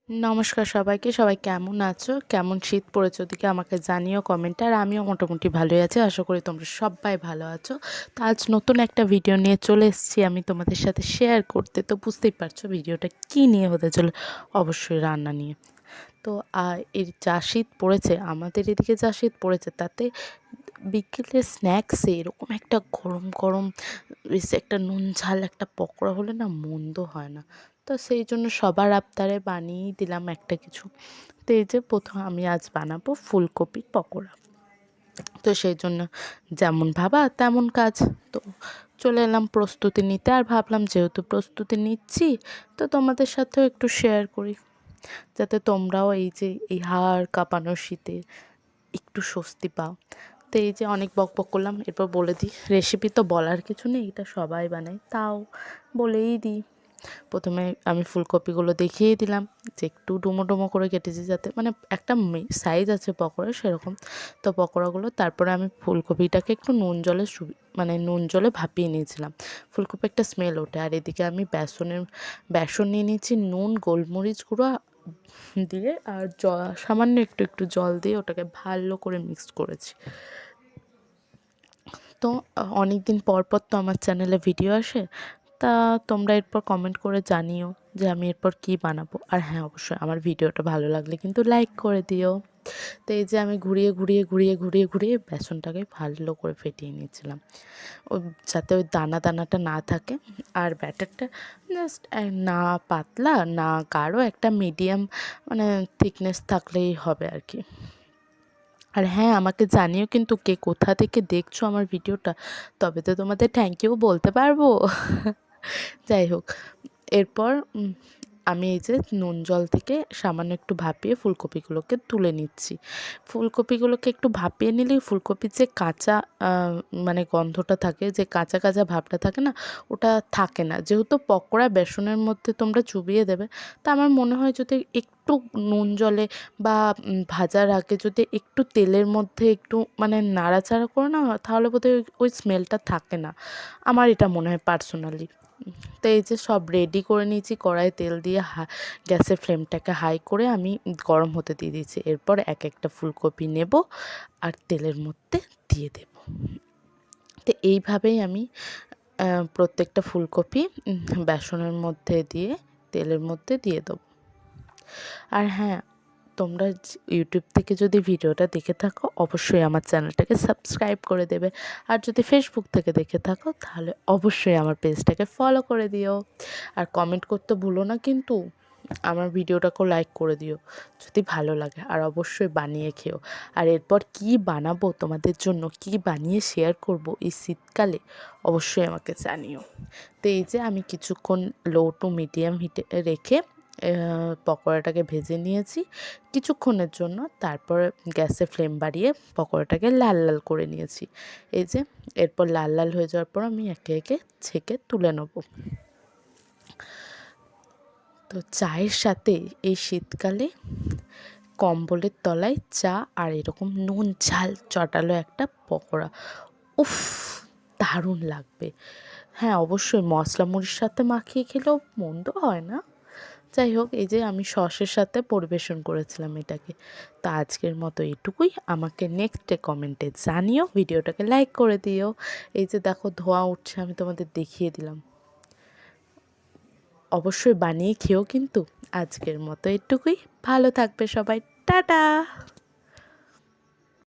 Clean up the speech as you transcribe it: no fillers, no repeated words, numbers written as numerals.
নমস্কার সবাইকে। সবাই কেমন আছো? কেমন শীত পড়েছে ওদিকে আমাকে জানিও কমেন্টে। আর আমিও মোটামুটি ভালোই আছি। আশা করি তোমরা সবাই ভালো আছো। তো আজ নতুন একটা ভিডিও নিয়ে চলে এসেছি আমি তোমাদের সাথে শেয়ার করতে। তো বুঝতেই পারছো ভিডিওটা কী নিয়ে হতে চলে, অবশ্যই রান্না নিয়ে। তো এর যা শীত পড়েছে, আমাদের এদিকে যা শীত পড়েছে তাতে বিকেলে স্ন্যাক্সে এরকম একটা গরম গরম বেশ একটা নুন ঝাল একটা পকোড়া হলে না মন্দ হয় না। তো সেই জন্য সবার আবদারে বানিয়েই দিলাম একটা কিছু। তো এই যে প্রথম আমি আজ বানাবো ফুলকপির পকোড়া। তো সেই জন্য যেমন ভাবা তেমন কাজ। তো চলে এলাম প্রস্তুতি নিতে, আর ভাবলাম যেহেতু প্রস্তুতি নিচ্ছি তো তোমাদের সাথেও একটু শেয়ার করি, যাতে তোমরাও এই যে এই হাড় কাঁপানো শীতে একটু স্বস্তি পাও। তো এই যে অনেক বকবক করলাম, এরপর বলে দিই রেসিপি তো বলার কিছু নেই, এটা সবাই বানায়, তাও বলেই দিই। প্রথমে আমি ফুলকপিগুলো দেখিয়ে দিলাম যে একটু ডুমো ডুমো করে কেটেছি, যাতে মানে একটা সাইজ আছে পকোড়া সেরকম। তো পকোড়াগুলো তারপরে আমি ফুলকপিটাকে একটু নুন জলে ভাপিয়ে নিয়েছিলাম। ফুলকপি একটা স্মেল ওঠে। আর এদিকে আমি বেসন নিয়ে নিয়েছি, নুন গোলমরিচ গুঁড়ো দিয়ে আর সামান্য একটু একটু জল দিয়ে ওটাকে ভালো করে মিক্স করেছি। তো অনেক দিন পর পর তো আমার চ্যানেলে ভিডিও আসে, তা তোমরা এরপর কমেন্ট করে জানিও যে আমি এরপর কী বানাবো। আর হ্যাঁ, অবশ্যই আমার ভিডিওটা ভালো লাগলে কিন্তু লাইক করে দিও। তো এই যে আমি ঘুরিয়ে বেসনটাকে ভালো করে ফেটিয়ে নিয়েছিলাম, ও যাতে ওই দানা দানাটা না থাকে। আর ব্যাটারটা জাস্ট না পাতলা না গাঢ়, একটা মিডিয়াম মানে থিকনেস থাকলেই হবে আর কি। আর হ্যাঁ, আমাকে জানিও কিন্তু কে কোথা থেকে দেখছো আমার ভিডিওটা, তবে তো তোমাদের থ্যাংক ইউ বলতে পারবো। যাই হোক, এরপর আমি এই যে নুন জল থেকে সামান্য একটু ভাপিয়ে ফুলকপিগুলোকে তুলে নিচ্ছি। ফুলকপিগুলোকে একটু ভাপিয়ে নিলেই ফুলকপির যে কাঁচা মানে গন্ধটা থাকে, যে কাঁচা কাঁচা ভাবটা থাকে না, ওটা থাকে না। যেহেতু পকোড়া বেসনের মধ্যে তোমরা চুবিয়ে দেবে, তা আমার মনে হয় যদি একটু নুন জলে বা ভাজার আগে যদি একটু তেলের মধ্যে একটু মানে নাড়াচাড়া করে না, তাহলে বোধহয় ওই স্মেলটা থাকে না। আমার এটা মনে হয় পার্সোনালি। তো এই যে সব রেডি করে নিয়েছি, কড়াইয়ে তেল দিয়ে গ্যাসের ফ্লেমটাকে হাই করে আমি গরম হতে দিয়ে দিয়েছি। এরপর এক একটা ফুলকপি নেব আর তেলের মধ্যে দিয়ে দেব। তো এইভাবেই আমি প্রত্যেকটা ফুলকপি বেসনের মধ্যে দিয়ে তেলের মধ্যে দিয়ে দেবো। আর হ্যাঁ, তোমরা ইউটিউব থেকে যদি ভিডিওটা দেখে থাকো অবশ্যই আমার চ্যানেলটাকে সাবস্ক্রাইব করে দেবে। আর যদি ফেসবুক থেকে দেখে থাকো তাহলে অবশ্যই আমার পেজটাকে ফলো করে দিও। আর কমেন্ট করতে ভুলো না কিন্তু, আমার ভিডিওটাকেও লাইক করে দিও যদি ভালো লাগে। আর অবশ্যই বানিয়ে খেও। আর এরপর কি বানাবো তোমাদের জন্য, কি বানিয়ে শেয়ার করব এই শীতকালে, অবশ্যই আমাকে জানিও। তো এই যে আমি কিছুক্ষণ লো টু মিডিয়াম হিটে রেখে পকোড়াটাকে ভেজে নিয়েছি কিছুক্ষণের জন্য। তারপর গ্যাসে ফ্লেম বাড়িয়ে পকোড়াটাকে লাল লাল করে নিয়েছি। এই যে এরপর লাল লাল হয়ে যাওয়ার পর আমি একে একে ছেঁকে তুলে নেব। তো চায়ের সাথে এই শীতকালে কম্বলের তলায় চা আর এরকম নুন ঝাল চটালো একটা পকোড়া, উফ, দারুণ লাগবে। হ্যাঁ, অবশ্যই মশলা মুড়ির সাথে মাখিয়ে খেলেও মন্দ হয় না। যাই হোক, এই যে আমি সসের সাথে পরিবেশন করেছিলাম এটাকে। তো আজকের মতো এটুকুই। আমাকে নেক্সটে কমেন্টে জানিও, ভিডিওটাকে লাইক করে দিও। এই যে দেখো ধোঁয়া উঠছে, আমি তোমাদের দেখিয়ে দিলাম। অবশ্যই বানিয়ে খেও কিন্তু। আজকের মতো এটুকুই। ভালো থাকবে সবাই। টাটা।